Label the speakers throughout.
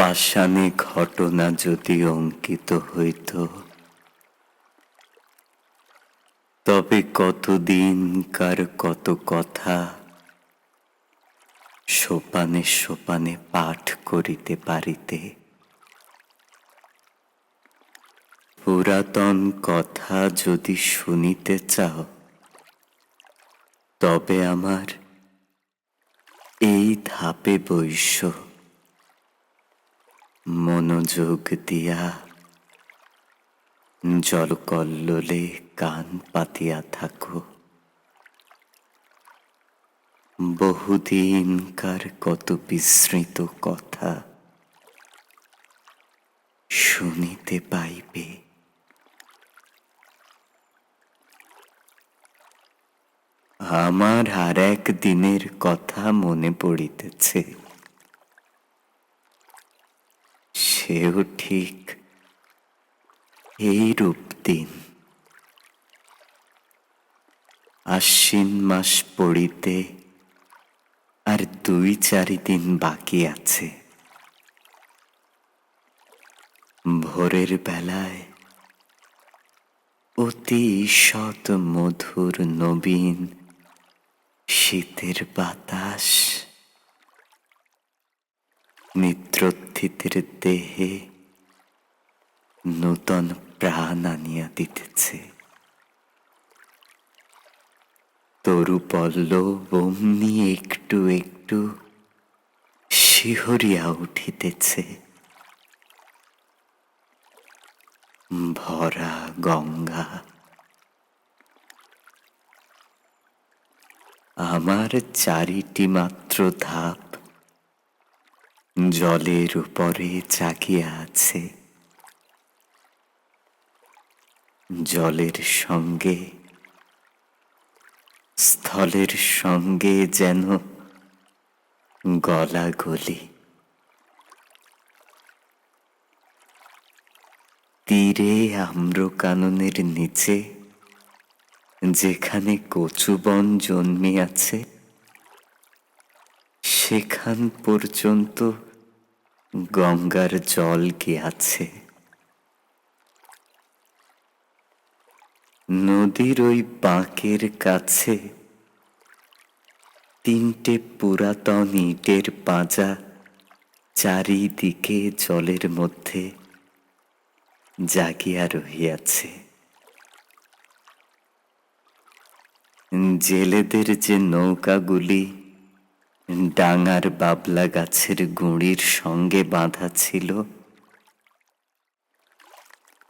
Speaker 1: পাষাণে ঘটনা যদি অঙ্কিত হইত, তবে কতদিনকার কত কথা সোপানে সোপানে পাঠ করিতে পারিতে। পুরাতন কথা যদি শুনিতে চাও, তবে আমার এই ধাপে বৈশ্য, মনোযোগ দিয়া জলকল্লোলে কান পাতিয়া থাকো। বহুদিনকার কত বিস্মৃত কথা শুনিতে পাইবে। আমার আর এক দিনের কথা মনে পড়িতেছে, সেও ঠিক এইরূপ দিন। আশ্বিন মাস পড়িতে আর 2-4 দিন বাকি আছে। ভোরের বেলায় অতি ঈষৎ মধুর নবীন শীতের বাতাস নিদ্রোত্থিতের দেহে নূতন প্রাণ আনিয়া দিতেছে। তরু পল্লব অমনি একটু একটু শিহরিয়া উঠিতেছে। ভরা গঙ্গা আমার 4টি মাত্র ধাপ জলের উপরে জাগিয়া আছে। জলের সঙ্গে স্থলের সঙ্গে যেন গলাগলি। তীরে আম্রকাননের নিচে যেখানে কচুবন জন্মিয়াছে, সেখান পর্যন্ত গঙ্গার জল গিয়াছে। নদীর ওই বাঁকের কাছে 3টে পুরাতন ইটের পাঁজা চারিদিকে জলের মধ্যে জাগিয়া রহিয়াছে। জেলেদের যে নৌকাগুলি ডাঙার বাবলা গাছের গুঁড়ির সঙ্গে বাঁধা ছিল,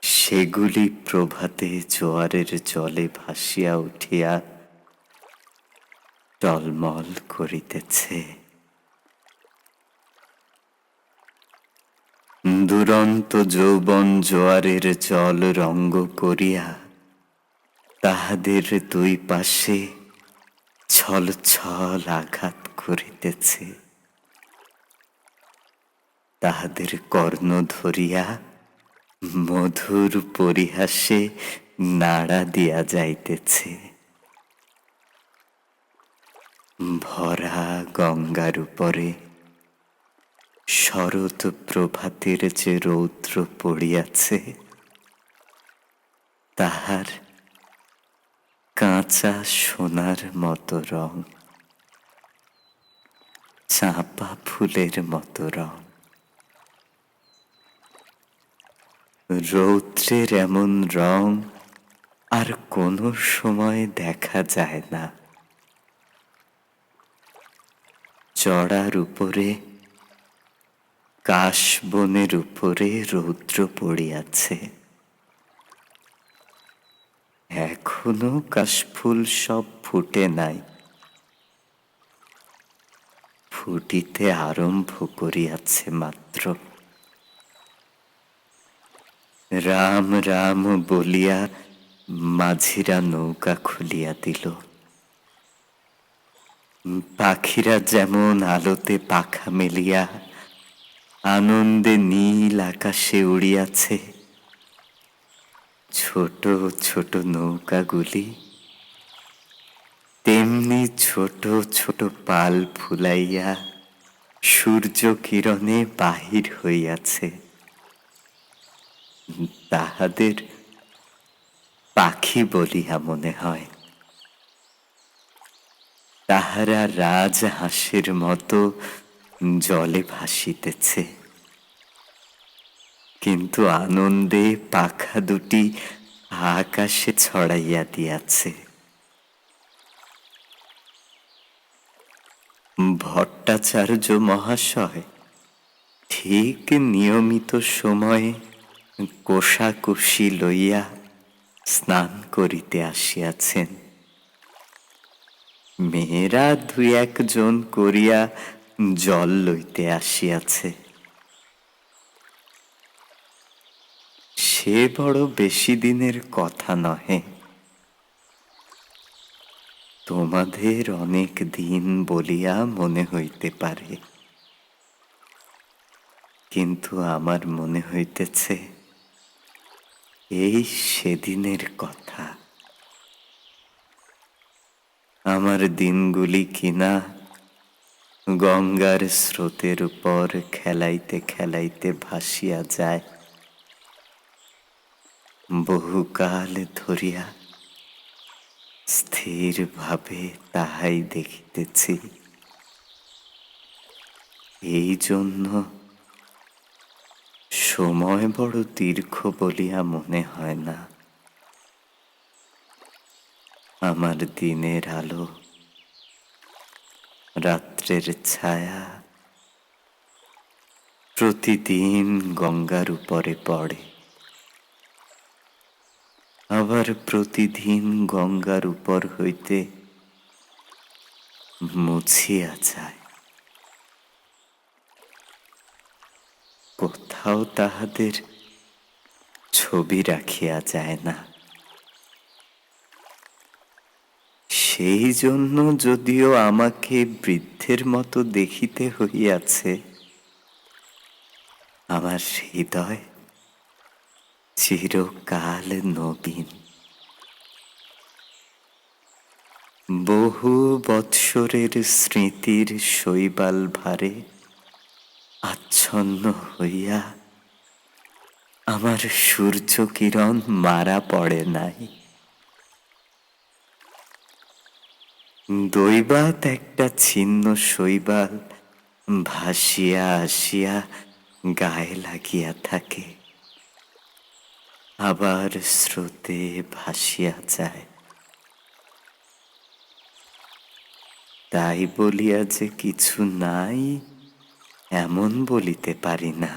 Speaker 1: সেগুলি প্রভাতে জোয়ারের জলে ভাসিয়া উঠিয়া টলমল করিতেছে। দুরন্ত যৌবন জোয়ারের জল রঙ্গ করিয়া তাহাদের 2 পাশে ছল ছল আঘাত করিতেছে। তাহাদের কর্ণ ধরিয়া মধুর পরিহাসে নাড়া দিয়া যাইতেছে। ভরা গঙ্গার উপরে শরৎ প্রভাতের যে রৌদ্র পড়িয়াছে, তাহার কাঁচা সোনার মতো রং, চাঁপা ফুলের মতো রং। রৌদ্রের এমন রং আর কোনো সময় দেখা যায় না। চড়ার উপরে কাশবনের উপরে রৌদ্র পড়িয়াছে। এখনো কাশফুল সব ফুটে নাই, ফুটিতে আরম্ভ করিয়াছে মাত্র। রাম রাম বলিয়া মাঝিরা নৌকা খুলিয়া দিল। পাখিরা যেমন আলোতে পাখা মেলিয়া আনন্দে নীল আকাশে উড়িয়াছে, ছোট ছোট নৌকাগুলি তেমনি ছোট ছোট পাল ফুলাইয়া সূর্য কিরণে বাহির হইয়াছে, তাহাদের পাখি বলিয়া মনে হয়। তাহারা রাজহাঁসের মতো জলে ভাসিতেছে, কিন্তু আনন্দে পাখা দুটি আকাশে ছড়াইয়া দিয়াছে। ভট্টাচার্য মহাশয় ঠিক নিয়মিত সময়ে কোষাকুষি লইয়া স্নান করিতে আসিয়াছেন। মেয়েরা দুই একজন করিয়া জল লইতে আসিয়াছে। সে বড় বেশি দিনের কথা নহে, তোমাদের অনেক দিন বলিয়া মনে হইতে পারে, কিন্তু আমার মনে হইতেছে এই সেদিনের কথা। আমার দিনগুলি কিনা গঙ্গার স্রোতের উপর খেলাইতে খেলাইতে ভাসিয়া যায়। বহুকাল ধরিয়া স্থিরভাবে তাহাই দেখিতেছি। এই জন্য সময় বড় দীর্ঘ বলিয়া মনে হয় না। আমার দিনের আলো, রাত্রের ছায়া প্রতিদিন গঙ্গার উপরে পড়ে, আবার প্রতিদিন গঙ্গার উপর হইতে মুছিয়া যায়। কোথাও তাহাদের ছবি রাখিয়া যায় না। সেই জন্য যদিও আমাকে বৃদ্ধের মতো দেখিতে হইয়াছে, আমার হৃদয় চিরকাল নবীন। বহু বৎসরের স্মৃতির শৈবাল ভারে আচ্ছন্ন হইয়া আমার সূর্য কিরণ মারা পড়ে নাই। দৈবাৎ একটা ছিন্ন শৈবাল ভাসিয়া আসিয়া গায়ে লাগিয়া থাকে, আবার স্রোতে ভাসিয়া যায়। তাই বলিয়া যে কিছু নাই এমন বলিতে পারি না।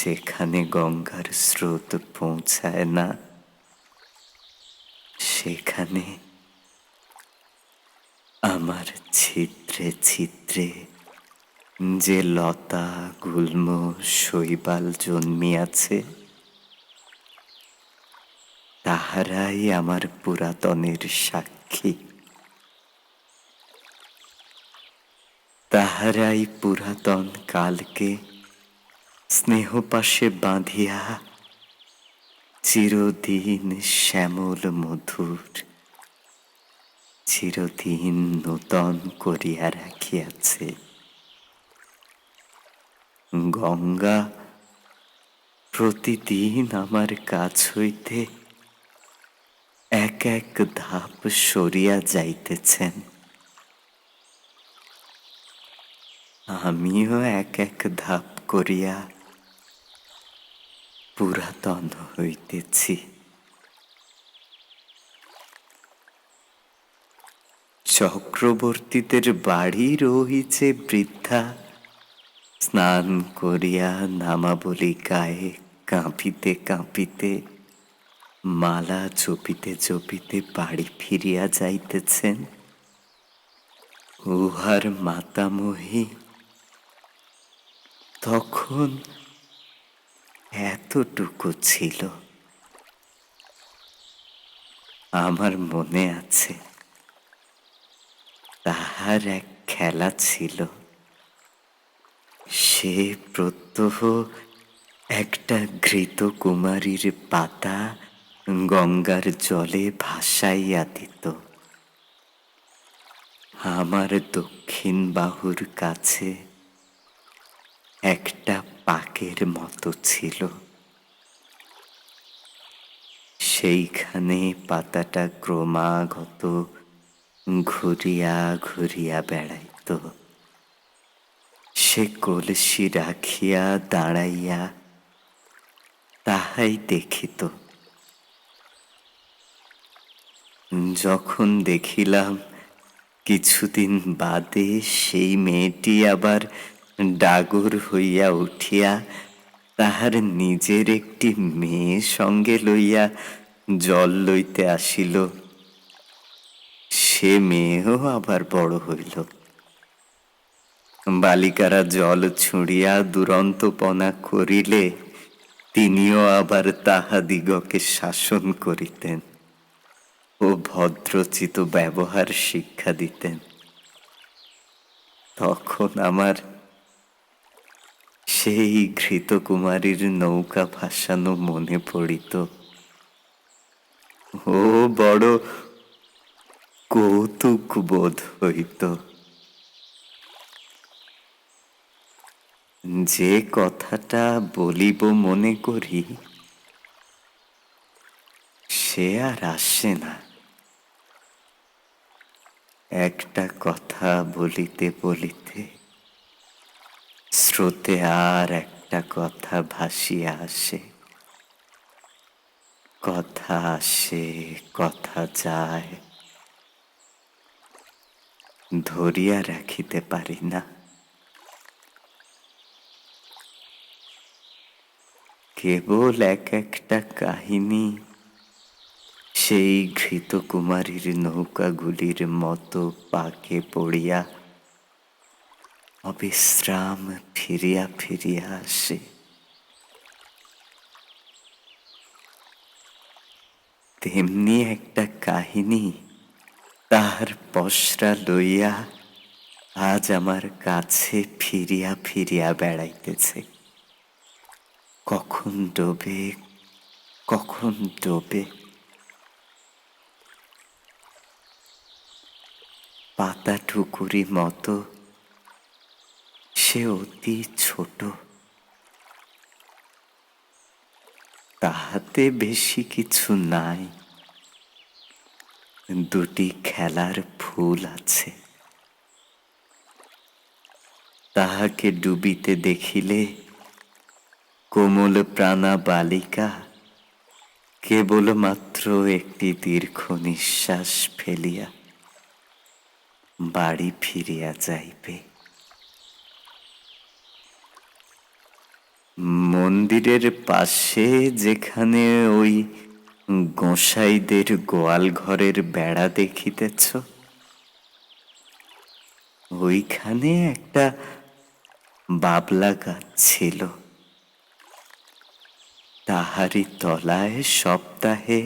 Speaker 1: যেখানে গঙ্গার স্রোত পৌঁছায় না, সেখানে আমার ছিদ্রে ছিদ্রে যে লতা গুল্ম শৈবাল জন্মিয়াছে, তাহারাই আমার পুরাতনের সাক্ষী। তাহারাই পুরাতন কালকে স্নেহপাশে বাঁধিয়া চিরদিন শ্যামল মধুর, চিরদিন নূতন করিয়া রাখিয়াছে। গঙ্গা প্রতিদিন আমার কাছ হইতে এক এক ধাপ সরিয়া যাইতেছেন, আমিও এক এক ধাপ করিয়া পুরাতন হইতেছি। চক্রবর্তীদের বাড়ির ওই যে বৃদ্ধা স্নান করিয়া নামাবলী গায়ে কাঁপিতে কাঁপিতে মালা জপিতে জপিতে বাড়ি ফিরিয়া যাইতেছেন, উহার মাতামহী তখন এতটুকু ছিল। আমার মনে আছে তাহার এক খেলা ছিল। সে প্রত্যহ একটা ঘৃত কুমারীর পাতা গঙ্গার জলে ভাসাইয়া দিত, আমার দক্ষিণ বাহুর কাছে একটা পাকের মতো ছিল। সেইখানে পাতাটা ক্রমাগত ঘুরিয়া ঘুরিয়া বেড়াইত। সে কলসি রাখিয়া দাঁড়াইয়া তাহাই দেখিত। যখন দেখিলাম কিছুদিন বাদে সেই মেয়েটি আবার ডাগর হইয়া উঠিয়া তাহার নিজের একটি মেয়ে সঙ্গে লইয়া জল লইতে আসিল, সে মেয়েও আবার বড় হইল। বালিকারা জল ছুঁড়িয়া দুরন্তপনা করিলে তিনিও আবার তাহাদিগকে শাসন করিতেন ও ভদ্রচিত ব্যবহার শিক্ষা দিতেন। তখন আমার সেই ঘৃতকুমারীর নৌকা ভাসানো মনে পড়িত। ও বড় কৌতুক বোধ হইত। যে কথাটা বলিব মনে করি সে আর আসে না। একটা কথা বলিতে বলিতে স্রোতে আর একটা কথা ভাসিয়া আসে। কথা আসে, কথা যায়, ধরিয়া রাখিতে পারি না। কেবল এক একটা কাহিনী সেই ঘৃতকুমারীর নৌকাগুলির মতো পাকে পড়িয়া অবিশ্রাম ফিরিয়া ফিরিয়া আসে। তেমনি একটা কাহিনী তাহার পসরা লইয়া আজ আমার কাছে ফিরিয়া ফিরিয়া বেড়াইতেছে। কখন ডোবে, কখন ডোবে। পাতা ঠুকুরি মতো সে অতি ছোট, তাহাতে বেশি কিছু নাই। দুটি খেলার ফুল আছে। তাহাকে ডুবিতে দেখিলে কোমল প্রাণা বালিকা কেবলমাত্র একটি দীর্ঘ নিঃশ্বাস ফেলিয়া বাড়ি ফিরিয়া যাইবে। মন্দিরের পাশে যেখানে ওই গোসাইদের গোয়াল ঘরের বেড়া দেখিতেছ, ওইখানে একটা বাবলা গাছ ছিল। তাহারি তলায় সপ্তাহে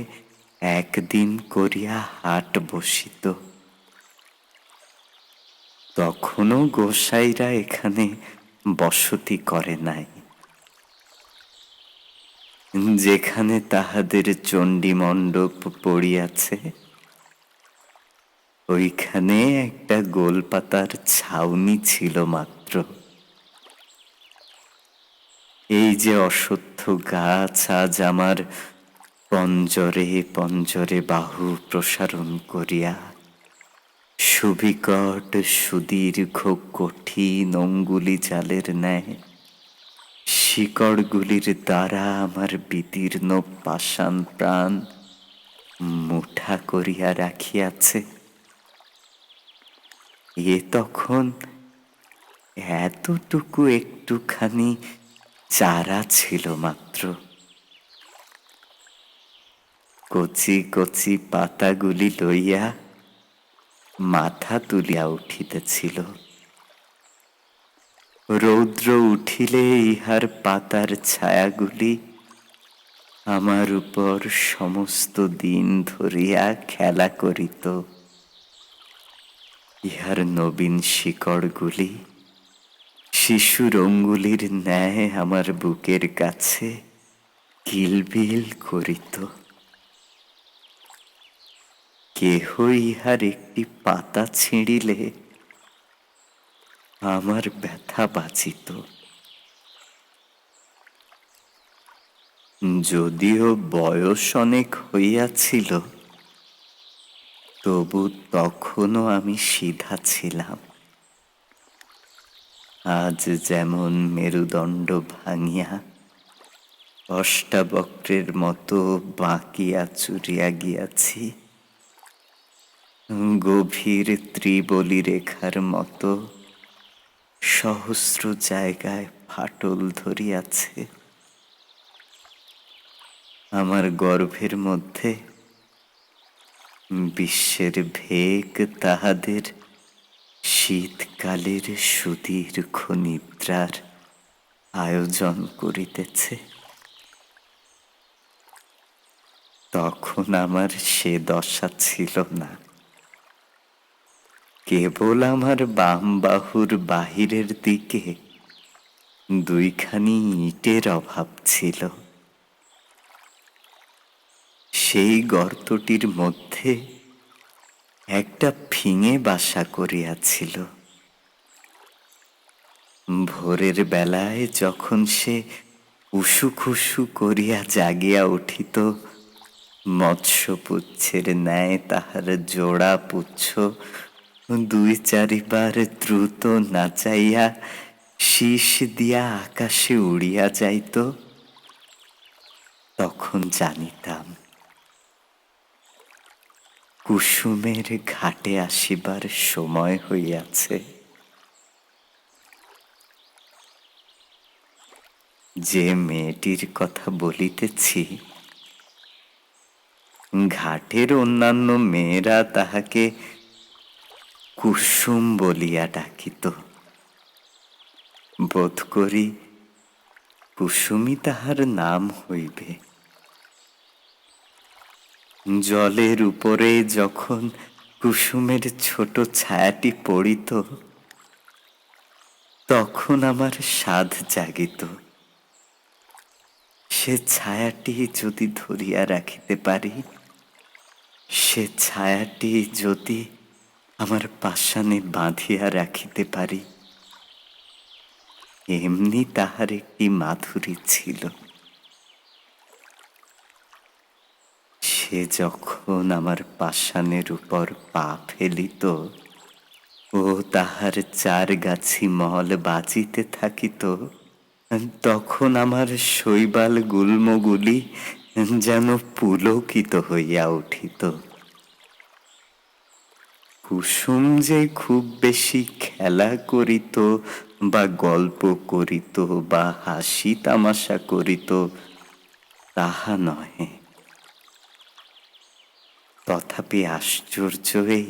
Speaker 1: একদিন করিয়া হাট বসিত। তখনও গোসাইরা এখানে বসতি করে নাই। যেখানে তাহাদের চণ্ডী মণ্ডপ পড়িয়াছে ওইখানে একটা গোলপাতার ছাউনি ছিল মাত্র। এই যে অশ্বত্থ গাছ আজ আমার পঞ্জরে পঞ্জরে বাহু প্রসারণ করিয়া সুবিকট সুদীর্ঘ কঠিন অঙ্গুলি জালের ন্যায় শিকড়গুলির দ্বারা আমার বিদীর্ণ পাষাণ প্রাণ মুঠা করিয়া রাখিয়াছে, এ তখন এতটুকু একটুখানি চারা ছিল মাত্র। কচি কচি পাতাগুলি লইয়া মাথা তুলিয়া উঠিতেছিল। রৌদ্র উঠিলে ইহার পাতার ছায়াগুলি আমার উপর সমস্ত দিন ধরিয়া খেলা করিত। ইহার নবীন শিকড়গুলি শিশুর অঙ্গুলির ন্যায় আমার বুকের কাছে কিলবিল করিত। কেহ ইহার একটি পাতা ছিঁড়িলে আমার ব্যথা বাঁচিত। যদিও বয়স অনেক হইয়াছিল, তবু তখনও আমি সিধা ছিলাম। আজ যেমন মেরুদণ্ড ভাঙিয়া অষ্টাবক্রের মতো বাঁকিয়া চুরিয়া গিয়াছি, গভীর ত্রিবলী রেখার মতো সহস্র জায়গায় ফাটল ধরিয়াছে। আমার গর্ভের মধ্যে বিশ্বের ভেগ তাহাদের শীতকালের সুদীর্ঘ নিদ্রার আয়োজন করিতেছে। তখন আমার সে দশা ছিল না। কেবল আমার বাম বাহুর বাহিরের দিকে দুইখানি ইটের অভাব ছিল। সেই গর্তটির মধ্যে একটা ফিঙে বাসা করিয়াছিল। ভোরের বেলায় যখন সে উসুখুসু করিয়া জাগিয়া উঠিত, মৎস্যপুচ্ছের ন্যায় তাহার জোড়া পুচ্ছ দুই চারিবার দ্রুত নাচাইয়া শীষ দিয়া আকাশে উড়িয়া যাইত, তখন জানিতাম কুসুমের ঘাটে আসিবার সময় হইয়াছে। যে মেয়েটির কথা বলিতেছি, ঘাটের অন্যান্য মেয়েরা তাহাকে কুসুম বলিয়া ডাকিত। বোধ করি কুসুমই তাহার নাম হইবে। জলের উপরে যখন কুসুমের ছোট ছায়াটি পড়িত, তখন আমার সাধ জাগিত। সে ছায়াটি যদি ধরিয়া রাখিতে পারি, সে ছায়াটি যদি আমার পাষাণে বাঁধিয়া রাখিতে পারি, এমনি তাহার একটি মাধুরী ছিল। সে যখন আমার পাষাণের উপর পা ফেলিত ও তাহার চার গাছি মল বাজিতে থাকিত, তখন আমার শৈবাল গুল্মগুলি যেন পুলকিত হইয়া উঠিত। কুসুম যে খুব বেশি খেলা করিত বা গল্প করিত বা হাসি তামাশা করিত, তাহা নহে। তথাপি আশ্চর্য এই,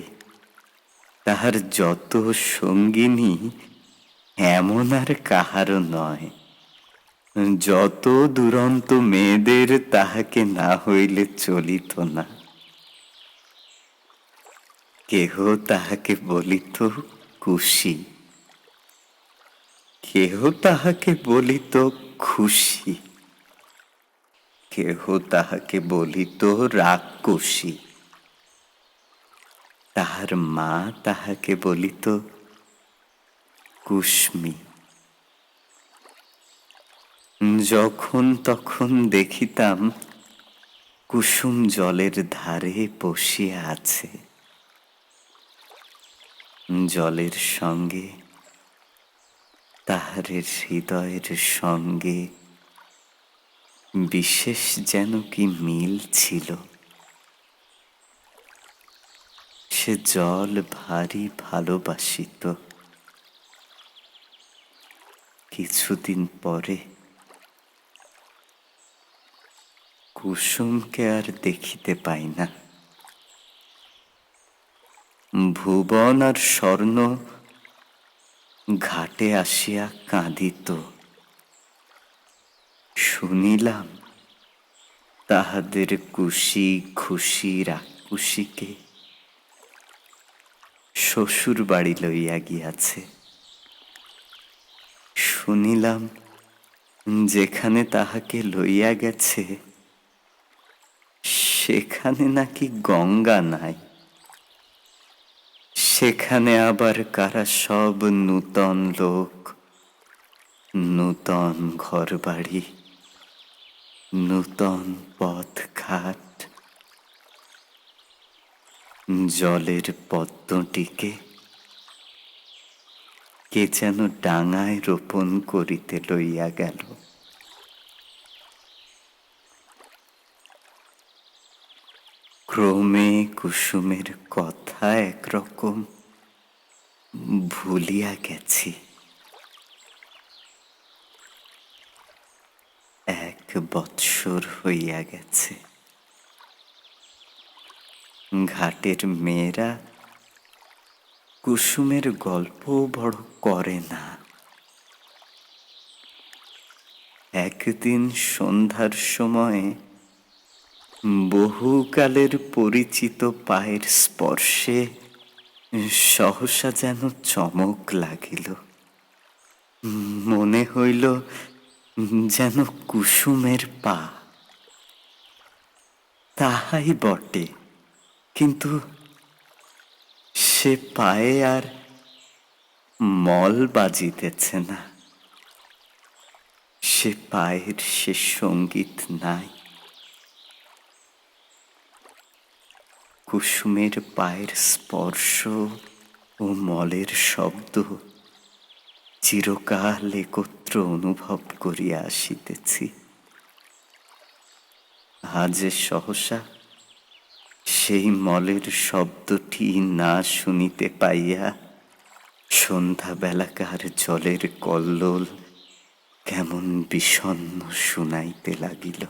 Speaker 1: তাহার যত সঙ্গিনী এমন আর কাহারও নয়। যত দুরন্ত মেয়েদের তাহাকে না হইলে চলিত না। কেহ তাহাকে বলিত কুশি, কেহ তাহাকে বলিত খুশি, কেহ তাহাকে বলিত রাক্ষসী। তাহার মা তাহাকে বলিত কুস্মি। যখন তখন দেখিতাম কুসুম জলের ধারে বসিয়া আছে। জলের সঙ্গে তাহার হৃদয়ের সঙ্গে বিশেষ যেন কি মিল ছিল। সে জল ভারী ভালোবাসিত। কিছুদিন পরে কুসুমকে আর দেখিতে পাই না। ভুবন আর স্বর্ণ ঘাটে আসিয়া কাঁদিত। শুনিলাম তাহাদের কুশি খুশি রাক্ষসীকে শ্বশুর বাড়ি লইয়া গিয়াছে। শুনিলাম যেখানে তাহাকে লইয়া গেছে, সেখানে নাকি গঙ্গা নাই। সেখানে আবার কারা সব নূতন লোক, নূতন ঘরবাড়ি, নূতন পথঘাট, জলের পদ্মটিকে কে যেন ডাঙায় রোপণ করিতে লইয়া গেল। ক্রমে কুসুমের কথা একরকম ভুলিয়া গেছি। 1 বৎসর হইয়া গেছে। ঘাটের মেয়েরা কুসুমের গল্প বড় করে না। একদিন সন্ধ্যার সময়ে বহুকালের পরিচিত পায়ের স্পর্শে সহসা যেন চমক লাগিল। মনে হইল যেন কুসুমের পা। তাহাই বটে, কিন্তু সে পায়ে আর মল বাজিতেছে না। সে পায়ের সে সঙ্গীত নাই। কুসুমের পায়ের স্পর্শ ও মলের শব্দ চিরকাল একত্র অনুভব করিয়া আসিতেছি। আজ সহসা সেই মলের শব্দটি না শুনিতে পাইয়া সন্ধ্যাবেলাকার জলের কল্লোল কেমন বিষণ্ণ শুনাইতে লাগিল।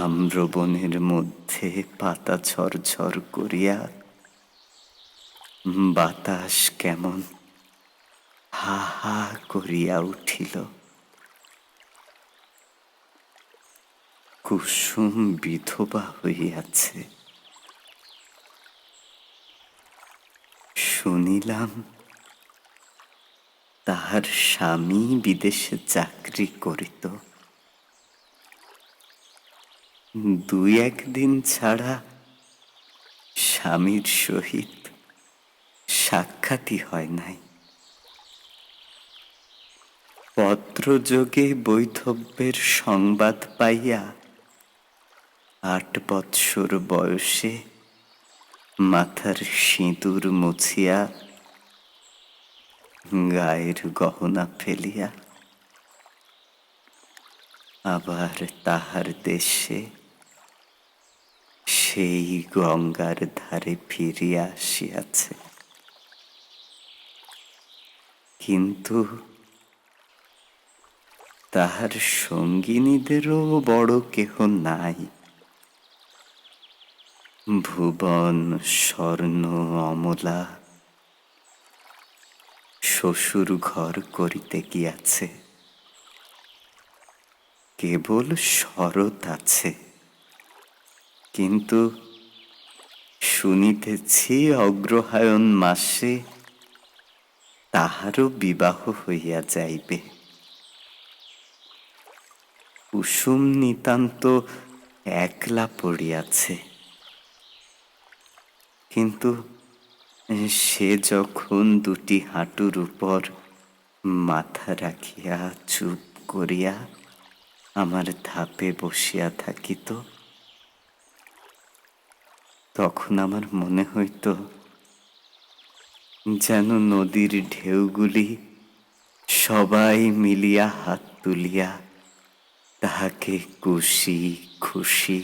Speaker 1: আম্রবনের মধ্যে পাতা ঝরঝর করিয়া বাতাস কেমন হা হা করিয়া উঠিল। কুসুম বিধবা হইয়াছে। শুনিলাম তাহার স্বামী বিদেশে চাকরি করিত। 2-1 দিন ছাড়া স্বামীর সহিত সাক্ষাৎই হয় নাই। পত্রযোগে বৈধব্যের সংবাদ পাইয়া 8 বৎসর বয়সে মাথার সিঁদুর মুছিয়া গায়ের গহনা ফেলিয়া আবার তাহার দেশে সেই গঙ্গার ধারে ফিরিয়া আসিয়াছে। কিন্তু তাহার সঙ্গিনীদেরও বড় কেহ নাই। ভুবন, স্বর্ণ, অমলা শ্বশুর ঘর করিতে গিয়াছে। কেবল শরৎ আছে, কিন্তু শুনিতেছি অগ্রহায়ণ মাসে তাহারও বিবাহ হইয়া যাইবে। কুসুম নিতান্ত একলা পড়িয়াছে। কিন্তু সে যখন 2টি হাঁটুর উপর মাথা রাখিয়া চুপ করিয়া আমার ধাপে বসিয়া থাকিত, তখন আমার মনে হইত যেন নদীর ঢেউগুলি সবাই মিলিয়া হাত তুলিয়া তাহাকে কুশি খুশি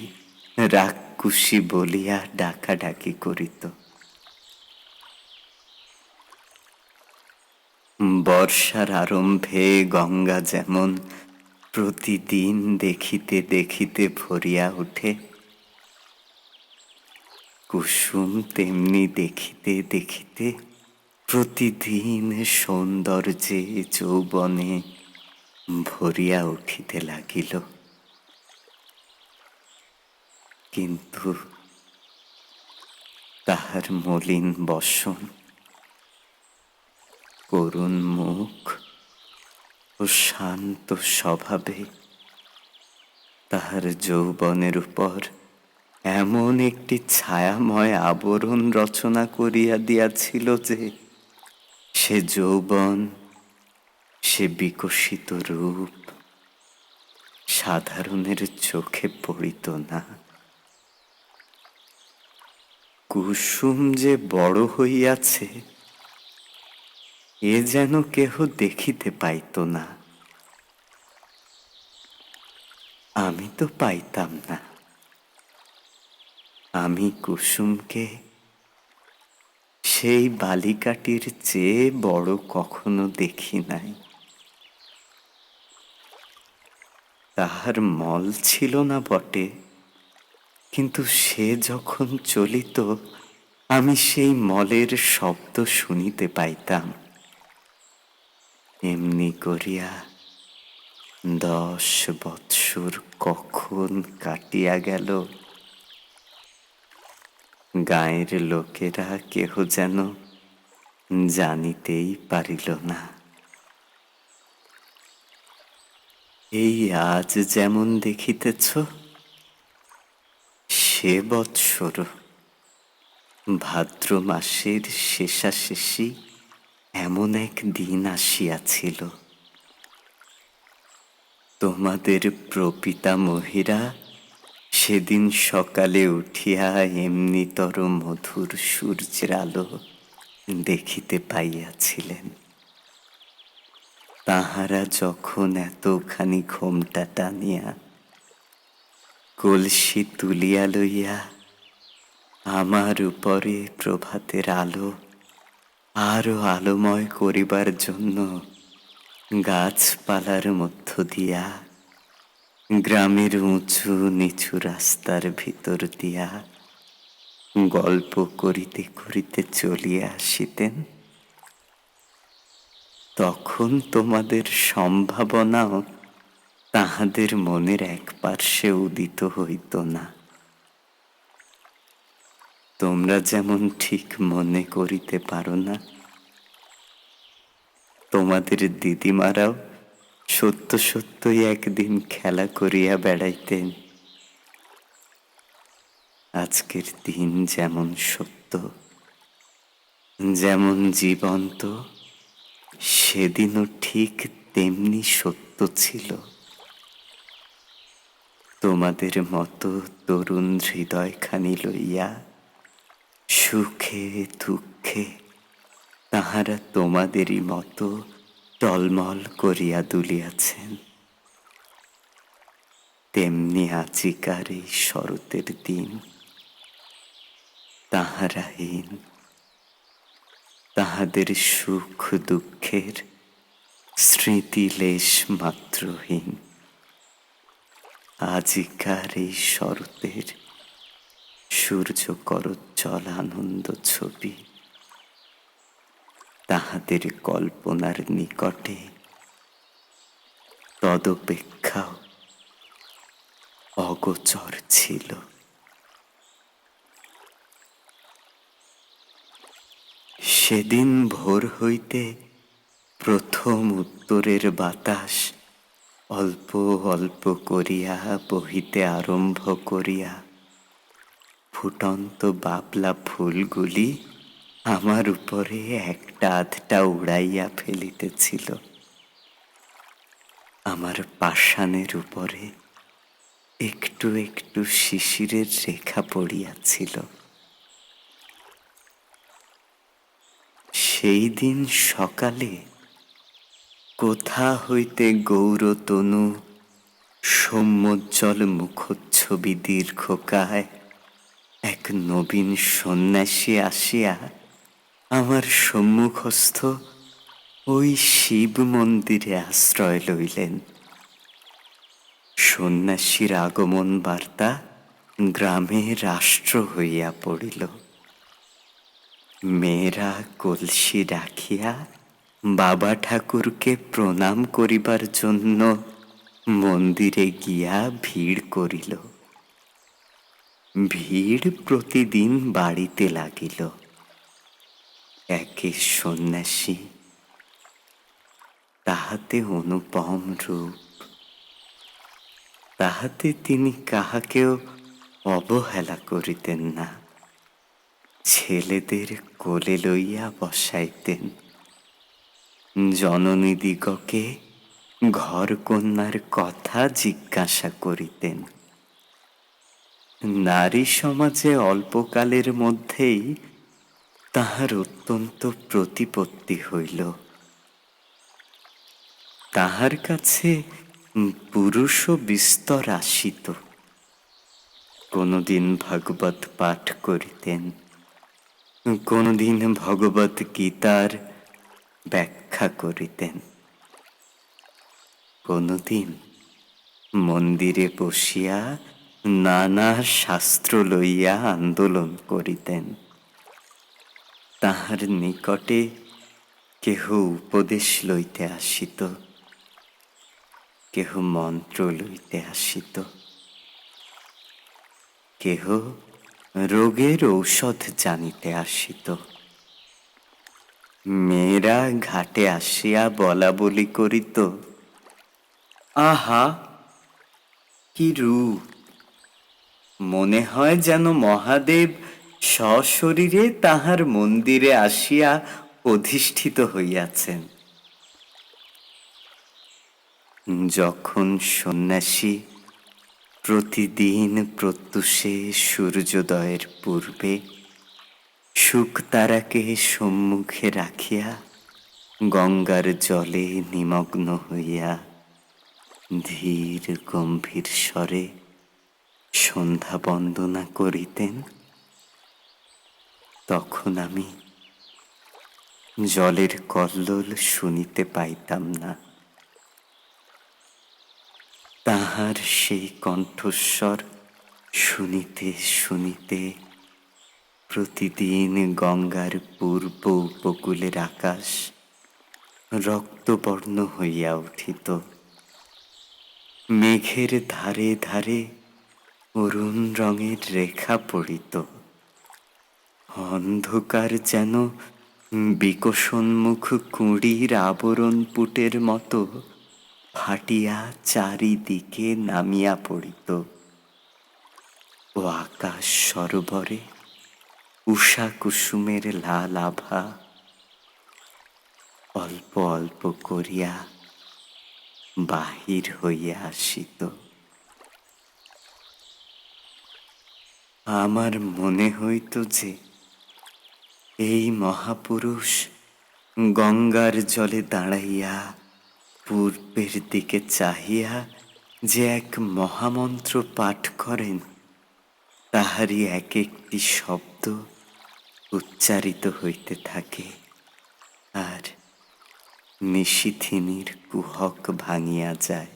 Speaker 1: রাক্ষুসী বলিয়া ডাকাডাকি করিত। বর্ষার আরম্ভে গঙ্গা যেমন প্রতিদিন দেখিতে দেখিতে ভরিয়া ওঠে, কুসুম তেমনি দেখিতে দেখিতে প্রতিদিন সৌন্দর্যে যৌবনে ভরিয়া উঠিতে লাগিল। কিন্তু তাহার মলিন বসন, করুণ মুখ ও শান্ত স্বভাবে তাহার যৌবনের উপর এমন একটি ছায়াময় আবরণ রচনা করিয়া দিয়াছিল যে সে যৌবন, সে বিকশিত রূপ সাধারণের চোখে পড়িত না। কুসুম যে বড় হইয়াছে এ যেন কেহ দেখিতে পাইত না। আমি তো পাইতাম না। আমি কুসুমকে সেই বালিকাটির চেয়ে বড় কখনো দেখি নাই। তাহার মল ছিল না বটে, কিন্তু সে যখন চলিত আমি সেই মলের শব্দ শুনিতে পাইতাম। এমনি করিয়া 10 বৎসর কখন কাটিয়া গেল গাঁয়ের লোকেরা কেহ যেন জানিতেই পারিল না। এই আজ যেমন দেখিতেছ, সে বৎসর ভাদ্র মাসের শেষাশেষি এমন এক দিন আসিয়াছিল, তোমাদের প্রপিতামহীরা সেদিন সকালে উঠিয়া এমনিতর মধুর সূর্যের আলো দেখিতে পাইয়াছিলেন। তাহারা যখন এতখানি ঘোমটা টানিয়া কলসি তুলিয়া লইয়া আমার উপরে প্রভাতের আলো আরো আলোময় করিবার জন্য গাছপালার মধ্য দিয়া গ্রামের উঁচু নিচু রাস্তার ভিতর দিয়া গল্প করিতে করিতে চলিয়া আসিতেন, তখন তোমাদের সম্ভাবনাও তাহাদের মনের এক পার্শ্বে উদিত হইত না। তোমরা যেমন ঠিক মনে করিতে পারো না, তোমাদের দিদিমারাও সত্য সত্যই একদিন খেলা করিয়া বেড়াইতেন। আজকের দিন যেমন সত্য, যেমন জীবন্ত, সেদিনও ঠিক তেমনি সত্য ছিল। তোমাদের মতো তরুণ হৃদয়খানি লইয়া সুখে দুঃখে তাহারা তোমাদেরই মতো টলমল করিয়া দুলিয়াছেন। তেমনি আজিকার এই শরতের দিন তাহারাহীন, তাহাদের সুখ দুঃখের স্মৃতিলেশ মাত্রহীন। আজিকার এই শরতের সূর্যকরোজ্জ্বল আনন্দ ছবি তাহাদের কল্পনার নিকটে তদপেক্ষাও অগোচর ছিল। সেদিন ভোর হইতে প্রথম উত্তরের বাতাস অল্প অল্প করিয়া বহিতে আরম্ভ করিয়া ফুটন্ত বাবলা ফুলগুলি আমার উপরে একটা আধটা উড়াইয়া ফেলিতেছিল। আমার পাষাণের উপরে একটু একটু শিশিরের রেখা পড়িয়াছিল। সেই দিন সকালে কোথা হইতে গৌরতনু সৌম্যোজ্জ্বল মুখচ্ছবি দীর্ঘকায় এক নবীন সন্ন্যাসী আসিয়া আমার সম্মুখস্থ ওই শিব মন্দিরে আশ্রয় লইলেন। সন্ন্যাসীর আগমন বার্তা গ্রামে রাষ্ট্র হইয়া পড়িল। মেয়েরা কলসি রাখিয়া বাবা ঠাকুরকে প্রণাম করিবার জন্য মন্দিরে গিয়া ভিড় করিল। ভিড় প্রতিদিন বাড়িতে লাগিল। একে সন্ন্যাসী, তাহাতে অনুপম রূপ, তাহাতে তিনি কাহাকেও অবহেলা করিতেন না। ছেলেদের কোলে লইয়া বসাইতেন। জননীদিগকে ঘর কন্যার কথা জিজ্ঞাসা করিতেন। নারী সমাজে অল্পকালের মধ্যেই তাহার অত্যন্ত প্রতিপত্তি হইল। তাহার কাছে পুরুষও বিস্তর আসিত। কোনদিন ভাগবত পাঠ করিতেন, কোনদিন ভগবত গীতার ব্যাখ্যা করিতেন, কোনদিন মন্দিরে বসিয়া নানা শাস্ত্র লইয়া আন্দোলন করিতেন। তাহার নিকটে কেহ উপদেশ লইতে আসিত, কেহ মন্ত্র লইতে আসিত, কেহ রোগের ঔষধ জানিতে আসিত। মেয়েরা ঘাটে আসিয়া বলা বলি করিত, আহা কি রূপ! মনে হয় যেন মহাদেব সশরীরে তাহার মন্দিরে আসিয়া অধিষ্ঠিত হইয়াছেন। যখন সন্ন্যাসী প্রতিদিন প্রত্যুষে সূর্যোদয়ের পূর্বে শুকতারাকে সম্মুখে রাখিয়া গঙ্গার জলে নিমগ্ন হইয়া ধীর গম্ভীর স্বরে সন্ধ্যা বন্দনা করিতেন, তখন আমি জলের কল্লোল শুনিতে পাইতাম না। তাহার সেই কণ্ঠস্বর শুনিতে শুনিতে প্রতিদিন গঙ্গার পূর্ব উপকূলের আকাশ রক্তবর্ণ হইয়া উঠিত। মেঘের ধারে ধারে অরুণ রঙের রেখা পড়িত। অন্ধকার যেন বিকশোন্মুখ কুঁড়ির আবরণ পুটের মতো ফাটিয়া চারিদিকে নামিয়া পড়িত ও আকাশ সরোবরে উষা কুসুমের লাল আভা অল্প অল্প করিয়া বাহির হইয়া আসিত। আমার মনে হইত যে এই মহাপুরুষ গঙ্গার জলে দাঁড়াইয়া পূর্বের দিকে চাহিয়া যে এক মহামন্ত্র পাঠ করেন, তাহারই এক একটি শব্দ উচ্চারিত হইতে থাকে, আর নিশিথিনীর কুহক ভাঙিয়া যায়।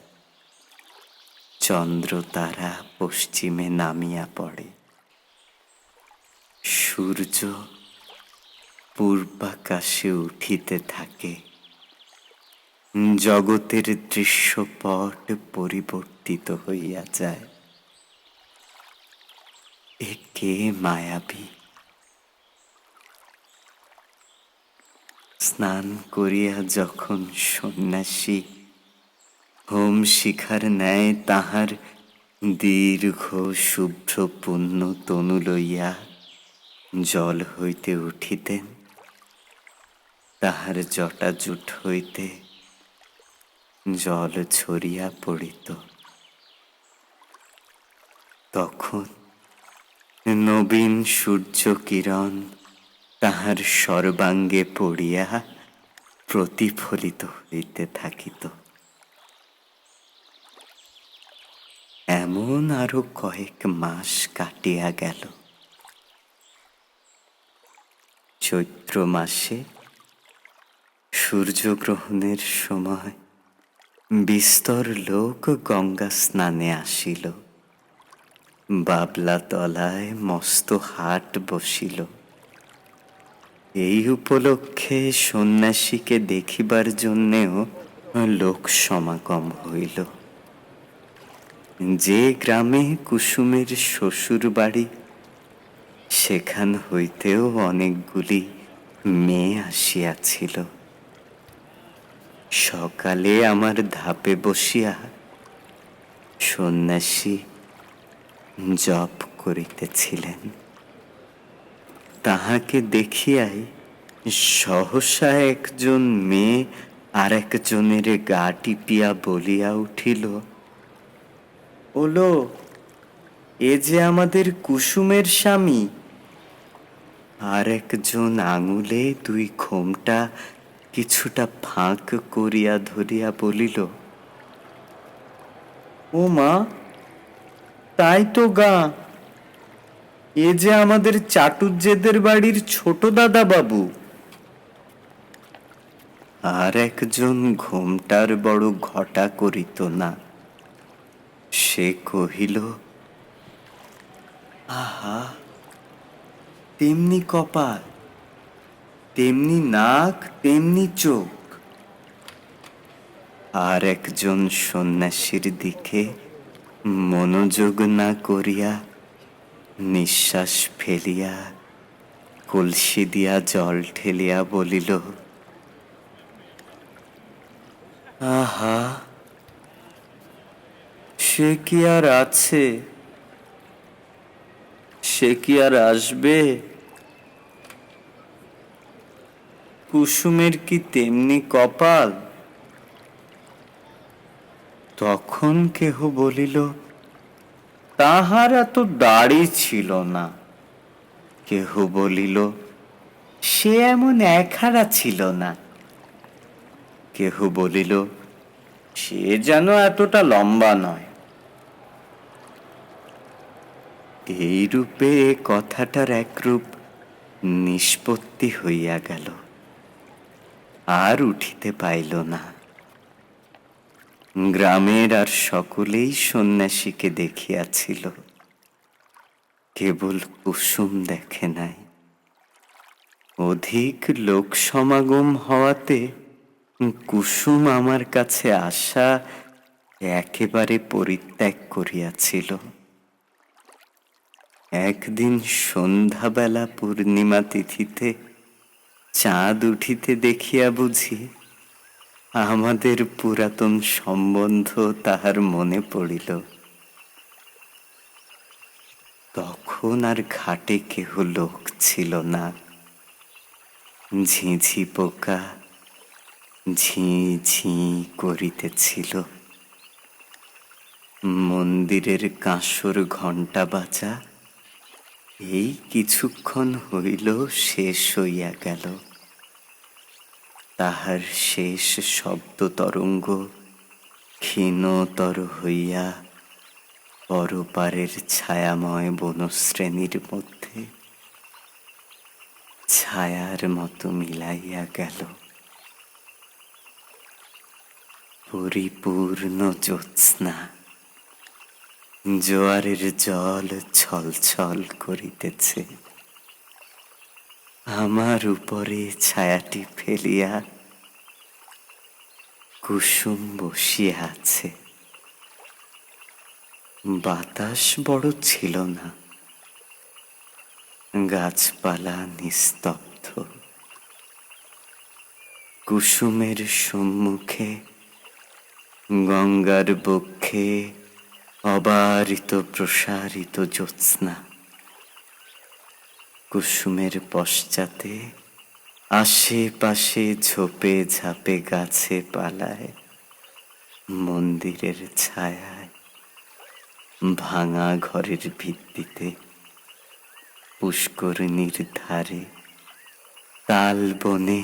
Speaker 1: চন্দ্র তারা পশ্চিমে নামিয়া পড়ে, সূর্য পূর্বাকাশে উঠিতে থাকে। জগতের দৃশ্যপট পরিবর্তিত হইয়া যায়। এ কে মায়াবী! স্নান করিয়া যখন সন্ন্যাসী হোম শিখার ন্যায় তাহার দীর্ঘ শুভ্র পুণ্য তনু লইয়া জল হইতে উঠিতেন, তাহার জটাজুট হইতে জল ঝরিয়া পড়িত। তখন নবীন সূর্য কিরণ তাহার সর্বাঙ্গে পড়িয়া প্রতিফলিত হইতে থাকিত। এমন আরো কয়েক মাস কাটিয়া গেল। চৈত্র মাসে সূর্যগ্রহণের সময় বিস্তর লোক গঙ্গা স্নানে আসিল। বাবলা তলায় মস্ত হাট বসিল। এই উপলক্ষে সন্ন্যাসীকে দেখিবার জন্যেও লোক সমাগম হইল। যে গ্রামে কুসুমের শ্বশুর বাড়ি, সেখান হইতেও অনেকগুলি মেয়ে আসিয়াছিল। সকালে আমার ধাপে বসিয়া সন্ন্যাসী জপ করিতেছিলেন। তাহাকে দেখিয়াই সহসা একজন মেয়ে আর একজনের গা টিপিয়া বলিয়া উঠিল, ওলো, এ যে আমাদের কুসুমের স্বামী। আর একজন আঙুলে দুই ঘোমটা কিছুটা ফাঁক করিয়া ধরিয়া বলিল, ও মা, তাই তো গা, এ যে আমাদের চাটুজ্জেদের বাড়ির ছোট দাদা বাবু। আর একজন ঘোমটার বড় ঘটা করিত না, সে কহিল, আহা, তেমনি কপাল, তেমনি নাক, তেমনি চোখ। আর একজন সন্ন্যাসীর দিকে মনোযোগ না করিয়া নিঃশ্বাস ফেলিয়া কলসি দিয়া জল ঠেলিয়া বলিল, আহা, সে কি আর আছে, সে কি আর আসবে? কুসুমের কি তেমনি কপাল? তখন কেহ বলিল, তাহার এত দাড়ি ছিল না। কেহ বলিল, সে এমন একহারা ছিল না। কেহ বলিল, সে যেন এতটা লম্বা নয়। এই রূপে কথাটার একরূপ নিষ্পত্তি হইয়া গেল, আর উঠিতে পাইল না। গ্রামের আর সকলেই সন্ন্যাসীকে দেখিয়াছিল, কেবল কুসুম দেখে নাই। অধিক লোক সমাগম হওয়াতে কুসুম আমার কাছে আসা একেবারে পরিত্যাগ করিয়াছিল। একদিন সন্ধ্যাবেলা পূর্ণিমা তিথিতে চাঁদ উঠিতে দেখিয়া বুঝি আমাদের পুরাতন সম্বন্ধ তাহার মনে পড়িল। তখন আর ঘাটে কেহ লোক ছিল না। ঝিঝি পোকা ঝি ঝি করিতেছিল। মন্দিরের কাঁসর ঘণ্টা বাজা এই কিছুক্ষণ হইল শেষ হইয়া গেল। তাহার শেষ শব্দ তরঙ্গ ক্ষীণতর হইয়া পরপারের ছায়াময় বনশ্রেণীর মধ্যে ছায়ার মতো মিলাইয়া গেল। পরিপূর্ণ জ্যোৎস্না, জোয়ারের জল ছলছল করিতেছে। আমার উপরে ছায়াটি ফেলিয়া কুসুম বসিয়া আছে। বাতাস বড় ছিল না, গাছপালা নিস্তব্ধ। কুসুমের সম্মুখে গঙ্গার বক্ষে অবারিত প্রসারিত জ্যোৎস্না। কুসুমের পশ্চাতে আশেপাশে ঝোপে ঝাপে গাছে পালায়, মন্দিরের ছায়ায়, ভাঙা ঘরের ভিত্তিতে, পুষ্করিণীর ধারে, তাল বনে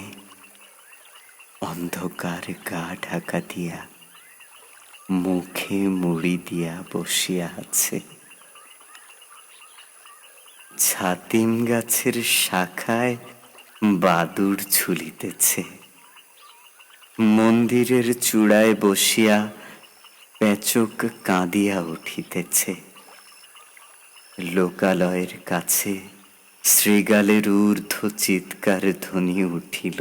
Speaker 1: অন্ধকার গা ঢাকা দিয়া মুখে মুড়ি দিয়া বসিয়া আছে। ছাতিম গাছের শাখায় বাদুড় ঝুলিতেছে। মন্দিরের চূড়ায় বসিয়া পেচক কাঁদিয়া উঠিতেছে। লোকালয়ের কাছে শৃগালের ঊর্ধ্ব চিৎকার ধ্বনি উঠিল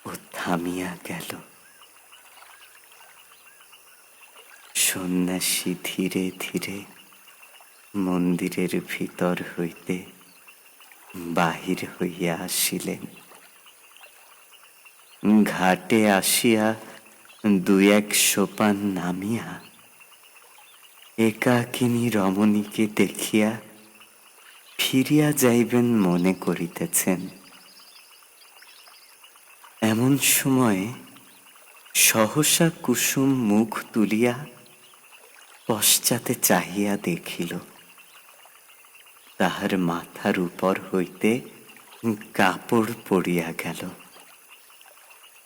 Speaker 1: ও থামিয়া গেল। সন্ন্যাসী ধীরে ধীরে মন্দিরের ভিতর হইতে বাহির হইয়া আসিলেন। ঘাটে আসিয়া দুই এক সোপান নামিয়া একাকিনী রমণীকে দেখিয়া ফিরিয়া যাইবেন মনে করিতেছেন। এমন সময়ে সহসা কুসুম মুখ তুলিয়া পশ্চাতে চাহিয়া দেখিল, তাহার মাথার উপর হইতে কাপড় পড়িয়া গেল।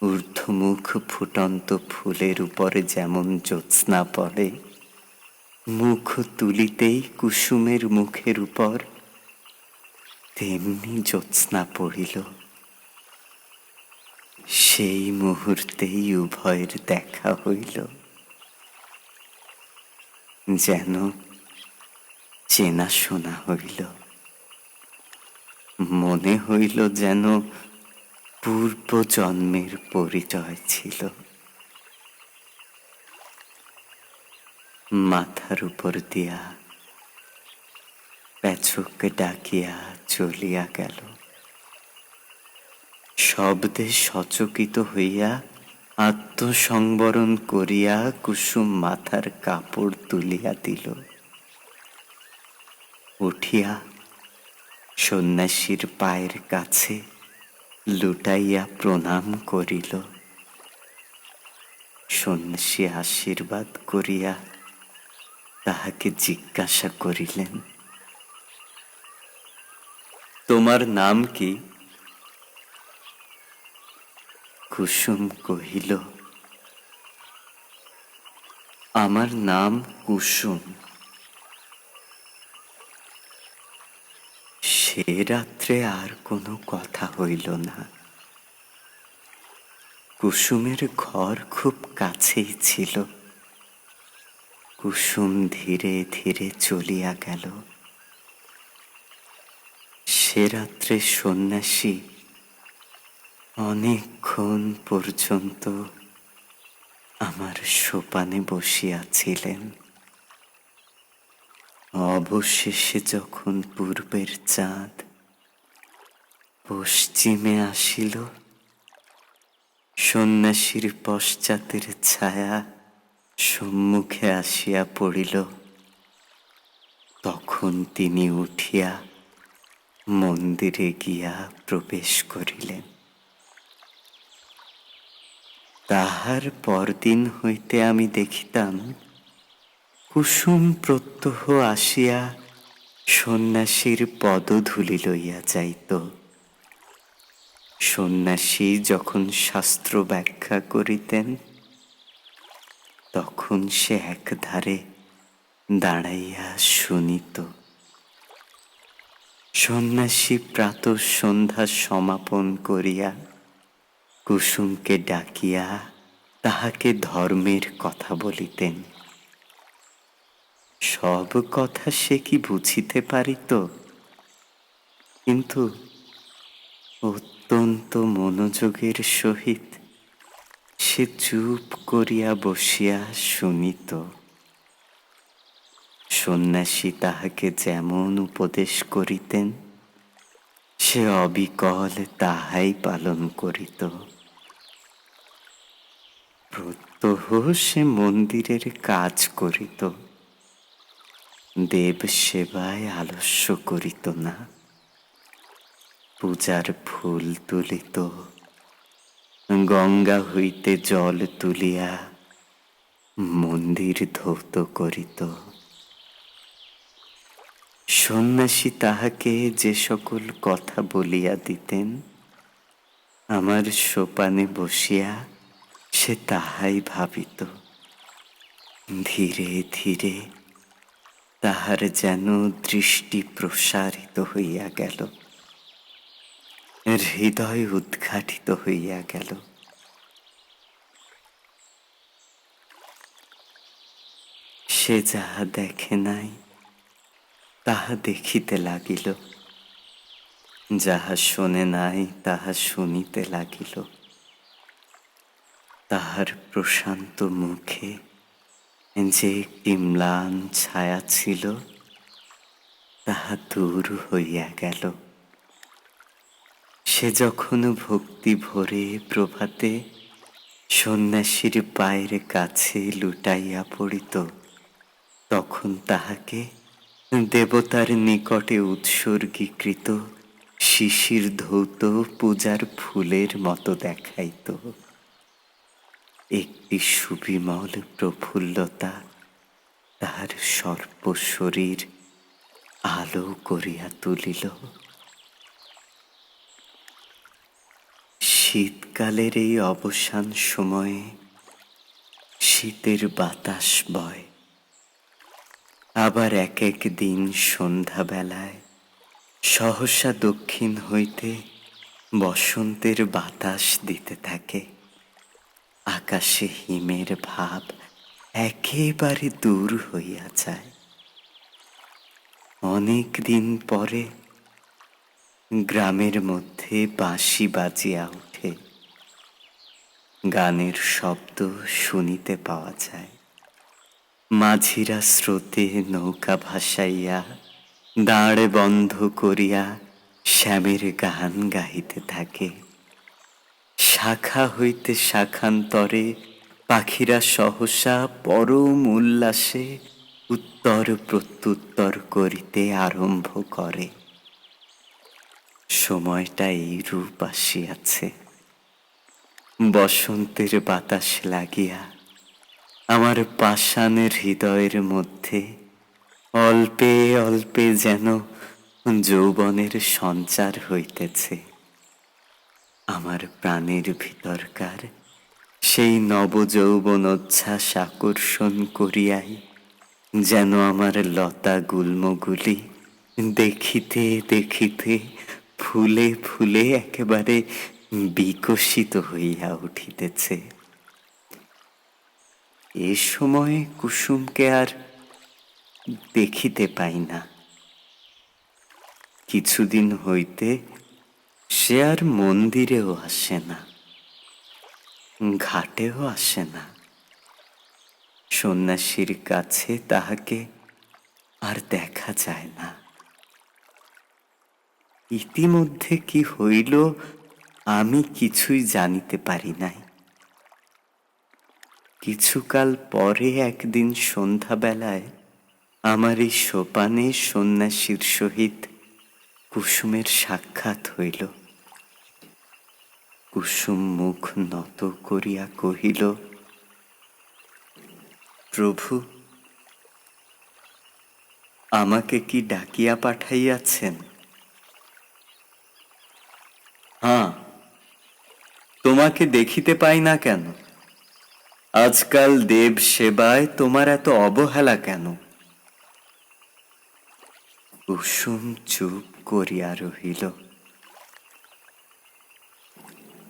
Speaker 1: ঊর্ধ্বমুখ ফুটন্ত ফুলের উপরে যেমন জ্যোৎস্না পড়ে, মুখ তুলিতেই কুসুমের মুখের উপর তেমনি জ্যোৎস্না পড়িল। সেই মুহূর্তেই উভয়ের দেখা হইল, যেন চেনাশোনা হইল। মনে হইল যেন পূর্ব জন্মের পরিচয় ছিল। মাথার উপর দিয়া পেচককে ডাকিয়া চলিয়া গেল। শব্দে সচকিত হইয়া আত্মসংবরণ করিয়া কুসুম মাথার কাপড় তুলিয়া দিল। উঠিয়া সন্ন্যাসীর পায়ের কাছে লুটাইয়া প্রণাম করিল। সন্ন্যাসী আশীর্বাদ করিয়া তাহাকে জিজ্ঞাসা করিলেন, তোমার নাম কি? কুসুম কহিল, আমার নাম কুসুম। সে রাত্রে আর কোনো কথা হইল না। কুসুমের ঘর খুব কাছেই ছিল। কুসুম ধীরে ধীরে চলিয়া গেল। সে রাত্রে সন্ন্যাসী অনেকক্ষণ পর্যন্ত আমার সোপানে বসিয়াছিলেন। অবশেষে যখন পূর্বের চাঁদ পশ্চিমে আসিল, সন্ন্যাসীর পশ্চাতের ছায়া সম্মুখে আসিয়া পড়িল, তখন তিনি উঠিয়া মন্দিরে গিয়া প্রবেশ করিলেন। তাহার পরদিন হইতে আমি দেখিতাম কুসুম প্রত্যহ আসিয়া সন্ন্যাসীর পদধূলি লইয়া যাইত। সন্ন্যাসী যখন শাস্ত্র ব্যাখ্যা করিতেন, তখন সে একধারে দাঁড়াইয়া শুনিত। সন্ন্যাসী প্রাতঃ সন্ধ্যা সমাপন করিয়া কুসুমকে ডাকিয়া তাহাকে ধর্মের কথা বলিতেন। সব কথা সে কি বুঝিতে পারিত, কিন্তু অত্যন্ত মনোযোগের সহিত সে চুপ করিয়া বসিয়া শুনিত। সন্ন্যাসী তাহাকে যেমন উপদেশ করিতেন, সে অবিকল তাহাই পালন করিত। প্রত্যহ সে মন্দিরের কাজ করিত, দেব সেবায় আলস্য করিত না। পূজার ফুল তুলিত, গঙ্গা হইতে জল তুলিয়া মন্দির ধৌত করিত। সন্ন্যাসী তাহাকে যে সকল কথা বলিয়া দিতেন, আমার সোপানে বসিয়া সে তাহাই ভাবিত। ধীরে ধীরে তাহার যেন দৃষ্টি প্রসারিত হইয়া গেল, হৃদয় উদ্ঘাটিত হইয়া গেল। সে যাহা দেখে নাই তাহা দেখিতে লাগিল, যাহা শোনে নাই তাহা শুনিতে লাগিল। তাহার প্রশান্ত মুখে যে একটি ম্লান ছায়া ছিল, তাহা দূর হইয়া গেল। সে যখন ভক্তি ভরে প্রভাতে সন্ন্যাসীর পায়ের কাছে লুটাইয়া পড়িত, তখন তাহাকে দেবতার নিকটে উৎসর্গীকৃত শিশির ধৌত পূজার ফুলের মতো দেখাইত। একটি সুবিমল প্রফুল্লতা তাহার সর্বশরীর আলো করিয়া তুলিল। শীতকালের এই অবসান সময়ে শীতের বাতাস বয়, আবার এক এক দিন সন্ধ্যাবেলায় সহসা দক্ষিণ হইতে বসন্তের বাতাস দিতে থাকে। আকাশে হিমের ভাব একেবারে দূর হইয়া যায়। অনেক দিন পরে গ্রামের মধ্যে বাঁশি বাজিয়া ওঠে, গানের শব্দ শুনিতে পাওয়া যায়। মাঝিরা স্রোতে নৌকা ভাসাইয়া দাঁড় বন্ধ করিয়া শ্যামের গান গাহিতে থাকে। শাখা হইতে শাখান্তরে পাখিরা সহসা পরম উল্লাসে উত্তর প্রত্যুত্তর করিতে আরম্ভ করে। সময়টা এইরূপ আসিয়াছে। বসন্তের বাতাস লাগিয়া আমার পাষাণের হৃদয়ের মধ্যে অল্পে অল্পে যেন যৌবনের সঞ্চার হইতেছে। আমার প্রাণের ভিতরকার সেই নবযৌবনোচ্ছ্বাস আকর্ষণ করিয়াই যেন আমার লতা গুল্মগুলি দেখিতে দেখিতে ফুলে ফুলে একেবারে বিকশিত হইয়া উঠিতেছে। এ সময়ে কুসুমকে আর দেখিতে পাই না। কিছুদিন হইতে সে আর মন্দিরেও আসে না, ঘাটেও আসে না। সন্ন্যাসীর কাছে তাহাকে আর দেখা যায় না। ইতিমধ্যে কি হইল আমি কিছুই জানিতে পারি নাই। কিছুকাল পরে একদিন সন্ধ্যাবেলায় আমার এই সোপানে সন্ন্যাসীর সহিত কুসুমের সাক্ষাৎ হইল। কুসুম মুখ নত করিয়া কহিল, প্রভু, আমাকে কি ডাকিয়া পাঠাইয়াছেন? হ্যাঁ, তোমাকে দেখিতে পাই না কেন? আজকাল দেব সেবায় তোমার এত অবহেলা কেন? কুসুম চুপ করিয়া রহিল।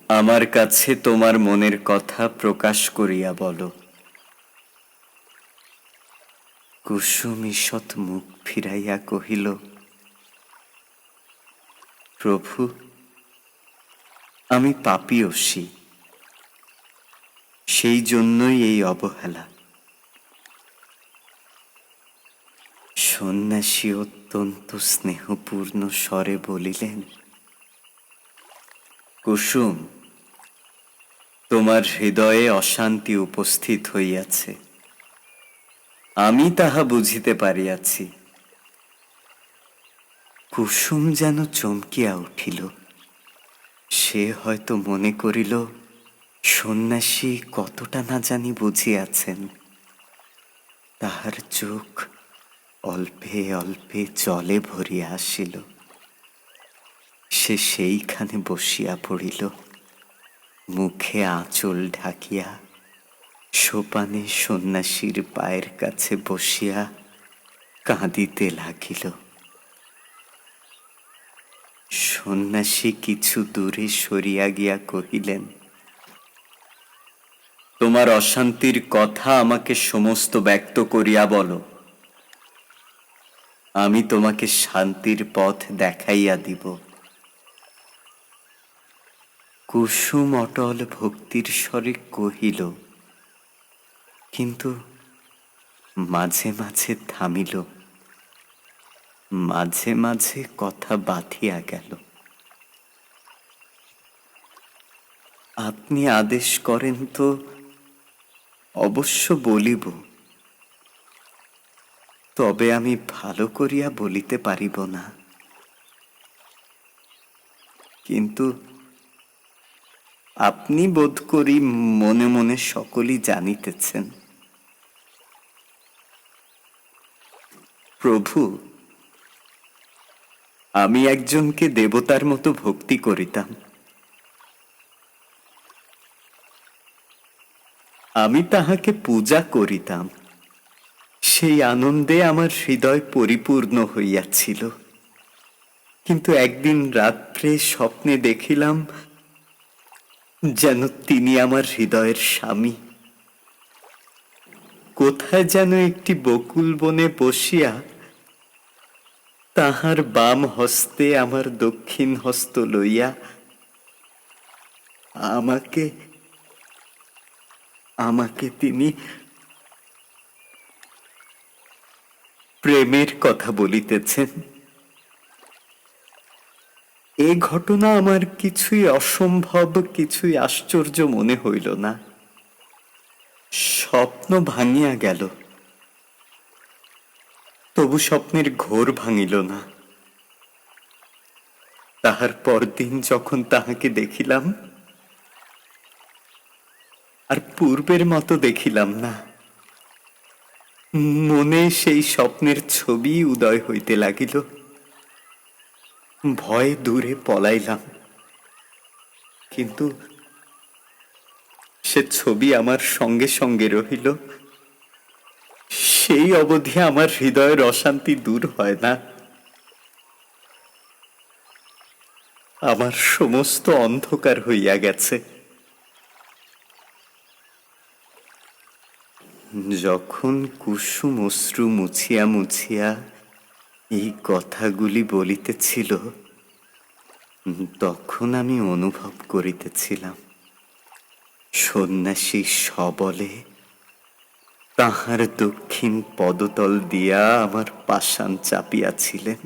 Speaker 1: আমার কাছে তোমার মনের কথা প্রকাশ করিয়া বলো। কুসুম ঈষৎ মুখ ফিরাইয়া কহিল, প্রভু, আমি পাপিয়সী, সেই জন্যই এই অবহেলা। সন্ন্যাসী অত্যন্ত স্নেহপূর্ণ স্বরে বলিলেন, কুসুম, তোমার হৃদয়ে অশান্তি উপস্থিত হইয়াছে, আমি তাহা বুঝিতে পারিয়াছি। কুসুম যেন চমকিয়া উঠিল। সে হয়তো মনে করিল সন্ন্যাসী কতটা না জানি বুঝিয়াছেন। তাহার চোখ অল্পে অল্পে জলে ভরিয়া আসিল। সে সেইখানে বসিয়া পড়িল, মুখে আঁচল ঢাকিয়া সোপানে সন্ন্যাসীর পায়ের কাছে বসিয়া কাঁদিতে লাগিল। সন্ন্যাসী কিছু দূরে সরিয়া গিয়া কহিলেন, তোমার অশান্তির কথা আমাকে সমস্ত ব্যক্ত করিয়া বলো, আমি তোমাকে শান্তির পথ দেখাইয়া দিব। কুসুম অটল ভক্তির স্বরে কহিল, কিন্তু মাঝে মাঝে থামিল, মাঝে মাঝে কথা বাঁধিয়া গেল। আপনি আদেশ করেন তো অবশ্য বলিব। তবে আমি ভালো করিয়া বলিতে পারিব না, কিন্তু আপনি বোধ করি মনে মনে সকলই জানিতেছেন। প্রভু, আমি একজনকে দেবতার মতো ভক্তি করিতাম। আমি তাহাকে পূজা করিতাম। সেই আনন্দে আমার হৃদয় পরিপূর্ণ হইয়াছিল। কিন্তু একদিন রাত্রে স্বপ্নে দেখিলাম যেন তিনি আমার হৃদয়ের স্বামী। কোথায় যেন একটি বকুল বনে বসিয়া তাহার বাম হস্তে আমার দক্ষিণ হস্ত লইয়া আমাকে আমাকে তিনি প্রেমের কথা বলিতেছেন। এ ঘটনা আমার কিছুই অসম্ভব, কিছুই আশ্চর্য মনে হইল না। স্বপ্ন ভাঙিয়া গেল, তবু স্বপ্নের ঘোর ভাঙিল না। তাহার পরদিন যখন তাহাকে দেখিলাম, আর পূর্বের মতো দেখিলাম না। মনে সেই স্বপ্নের ছবি উদয় হইতে লাগিল। ভয়ে দূরে পলাইলাম, কিন্তু সে ছবি আমার সঙ্গে সঙ্গে রহিল। সেই অবধি আমার হৃদয়ের অশান্তি দূর হয় না। আমার সমস্ত অন্ধকার হইয়া গেছে। যখন কুসুম অশ্রু মুছিয়া মুছিয়া এই কথাগুলি বলিতেছিল, তখন আমি অনুভব করিতেছিলাম সন্ন্যাসী সবলে তাহার দক্ষিণ পদতল দিয়া আমার পাষাণ চাপিয়াছিলেন।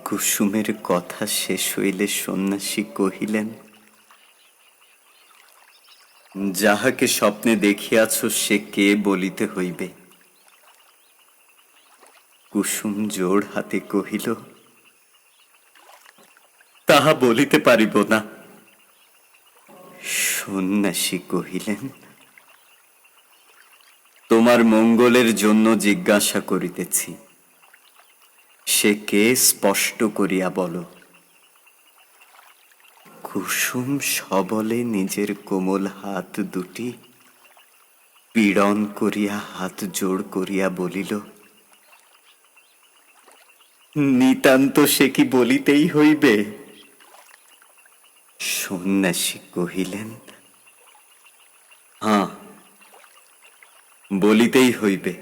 Speaker 1: কুসুমের কথা শেষ হইলে সন্ন্যাসী কহিলেন, যাহাকে স্বপ্নে দেখিয়াছ সে কে বলিতে হইবে। কুসুম জোড় হাতে কহিল, তাহা বলিতে পারিব না। সন্ন্যাসী কহিলেন, তোমার মঙ্গলের জন্য জিজ্ঞাসা করিতেছি, সে কে স্পষ্ট করিয়া বলো। কুসুম সবলে নিজের কোমল হাত দুটি পীড়ন করিয়া হাত জোড় করিয়া বলিল, নিতান্ত সে কি বলিতেই হইবে। সন্ন্যাসী কহিলেন, হাঁ, বলিতেই হইবে।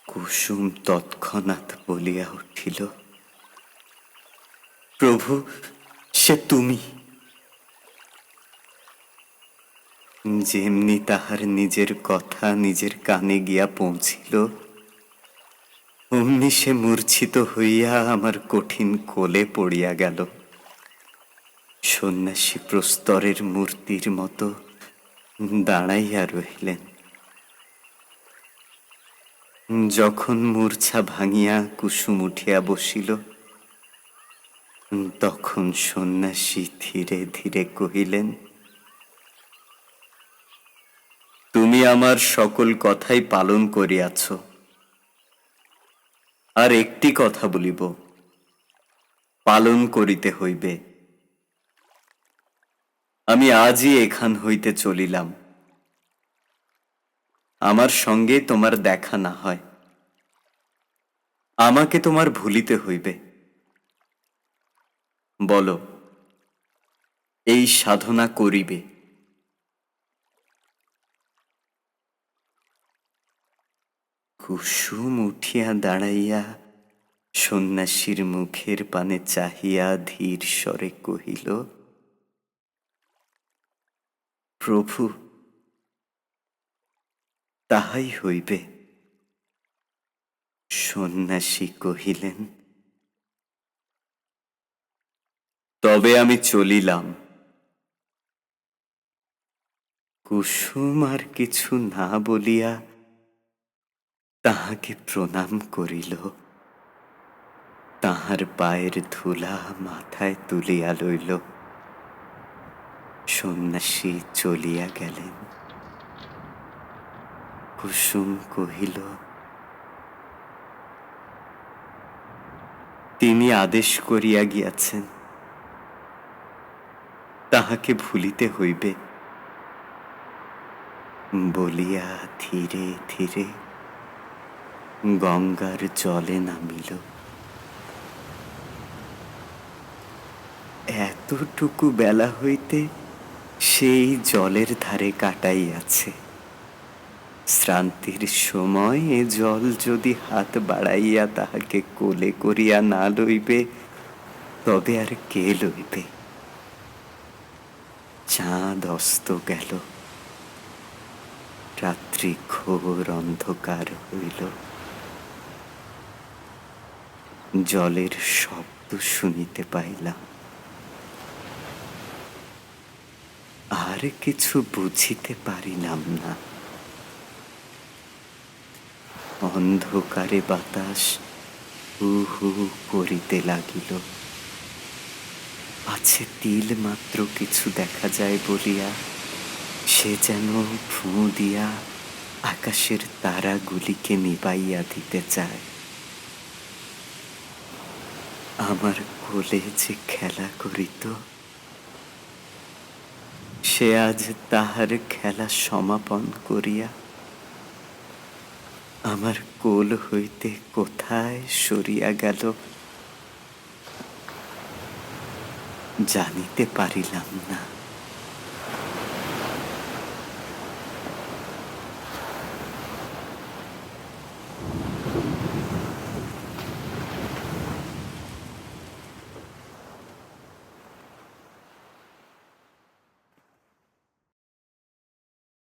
Speaker 1: কুসুম তৎক্ষণাৎ বলিয়া উঠিল, প্রভু, সে তুমি। যেমনি তাহার নিজের কথা নিজের কানে গিয়া পৌঁছিল, অমনি সে মূর্ছিত হইয়া আমার কঠিন কোলে পড়িয়া গেল। সন্ন্যাসী প্রস্তরের মূর্তির মতো দাঁড়াইয়া রহিলেন। যখন মূর্ছা ভাঙিয়া কুসুম উঠিয়া বসিল, তখন সন্ন্যাসী ধীরে ধীরে কহিলেন, তুমি আমার সকল কথাই পালন করিয়াছ। আর একটি কথা বলিব, পালন করিতে হইবে। আমি আজই এখান হইতে চলিলাম। আমার সঙ্গে তোমার দেখা না হয়, আমাকে তোমার ভুলিতে হইবে। বলো, এই সাধনা করিবে। কুসুম উঠিয়া দাঁড়াইয়া সন্ন্যাসীর মুখের পানে চাহিয়া ধীর স্বরে কহিল, প্রভু, তাহাই হইবে। সন্ন্যাসী কহিলেন, তবে আমি চলিলাম। কুসুম আর কিছু না বলিয়া তাহাকে প্রণাম করিল, তাহার পায়ের ধুলা মাথায় তুলিয়া লইল। সন্ন্যাসী চলিয়া গেলেন। কুসুম কহিল, তিনি আদেশ করিয়া গিয়াছেন, তাহাকে ভুলিতে হইবে। বলিয়া ধীরে ধীরে গঙ্গার জলে নামিল। এতটুকু বেলা হইতে সেই জলের ধারে কাটাইয়াছে। শ্রান্তির সময় এ জল যদি হাত বাড়াইয়া তাহাকে কোলে করিয়া না লইবে, তবে আর কে লইবে? চাঁদ অস্ত গেল, রাত্রি ঘোর অন্ধকার হইল। জলের শব্দ শুনিতে পাইলাম, আর কিছু বুঝিতে পারিলাম না। অন্ধকারে বাতাস হু হু করিতে লাগিল। পাছে তিল মাত্র কিছু দেখা যায় বলিয়া সে যেন ফুঁ দিয়া আকাশের তারাগুলিকে নিবাইয়া দিতে চায়। আমার কোলে যে খেলা করিত, সে আজ তাহার খেলা সমাপন করিয়া আমার কোল হইতে কোথায় সরিয়া গেল জানিতে পারিলাম না।